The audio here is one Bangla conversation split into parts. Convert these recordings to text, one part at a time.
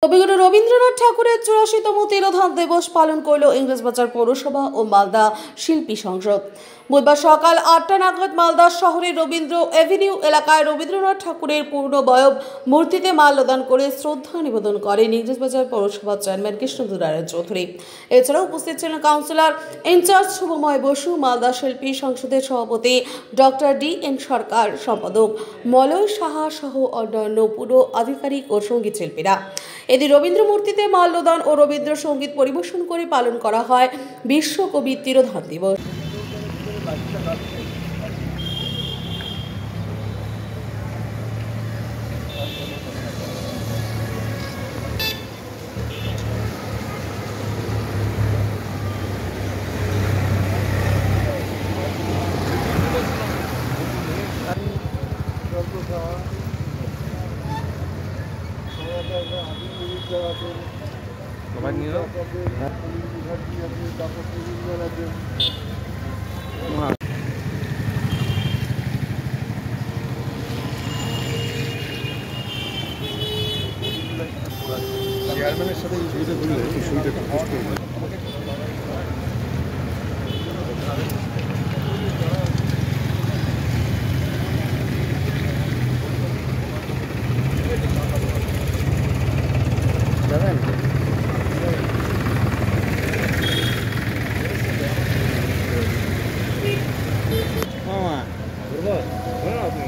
কবিগুরু রবীন্দ্রনাথ ঠাকুরের ৮৪তম তিরোধান দিবস পালন করল ইংরেজবাজার পৌরসভা ও মালদা শিল্পী সংসদ। বুধবার সকাল ৮টা নাগাদ মালদা শহরের রবীন্দ্র এভিনিউ এলাকায় রবীন্দ্রনাথ ঠাকুরের পূর্ণবয়ব মূর্তিতে মাল্যদান করে শ্রদ্ধা নিবেদন করেন ইংরেজবাজার পৌরসভার চেয়ারম্যান কৃষ্ণনারায়ণ চৌধুরী। এছাড়াও উপস্থিত ছিলেন কাউন্সিলর ইনচার্জ শুভময় বসু, মালদা শিল্পী সংসদের সভাপতি ডক্টর ডি.এন. সরকার, সম্পাদক মলয় সাহা সহ অন্যান্য পুর আধিকারিক ও সঙ্গীত শিল্পীরা। এদিন রবীন্দ্র মূর্তিতে মাল্যদান ও রবীন্দ্রসঙ্গীত পরিবেশন করে পালন করা হয় বিশ্বকবি তিরোধান দিবস। চেয়ারম্যানের সাথে এই ছবিটা বললে এই ছবিটা একটু পোস্ট করবে। যাবেন মামা আপনি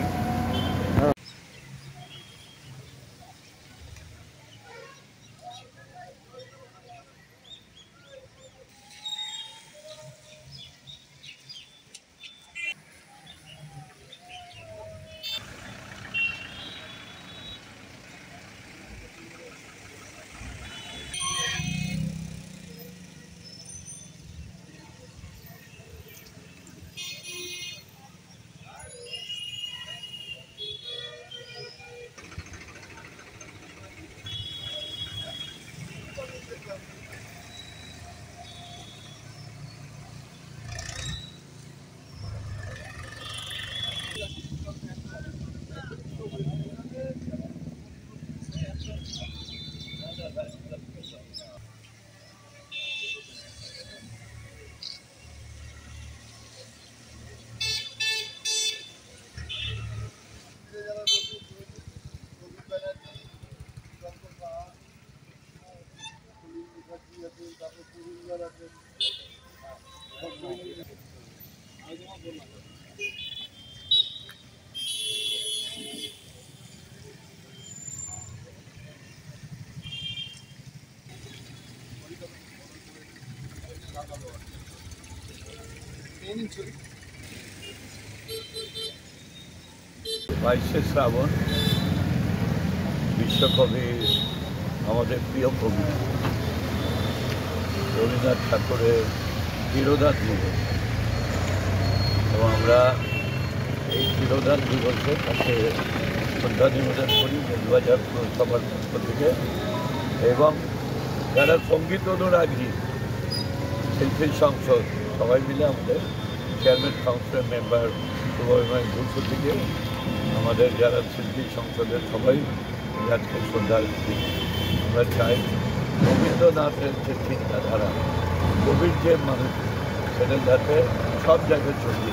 বাইশে শ্রাবণ বিশ্বকবি, আমাদের প্রিয় কবি রবীন্দ্রনাথ ঠাকুরের তিরোধান দিবস, এবং আমরা এই তিরোধান দিবসে তাকে শ্রদ্ধা নিবেদন করি ইংরেজবাজার পৌরসভার পক্ষ থেকে, এবং যারা সঙ্গীত অনুরাগী শিল্পী সংসদ সবাই মিলে আমাদের চেয়ারম্যান কাউন্সিলের মেম্বার শুভময় বসু থেকে আমাদের যারা শিল্পী সংসদের সবাই আজকে শ্রদ্ধা দিচ্ছি। আমরা চাই রবীন্দ্রনাথের যে চিন্তাধারা, কবির যে মানুষ, সেটা যাতে সব জায়গায় ছড়িয়ে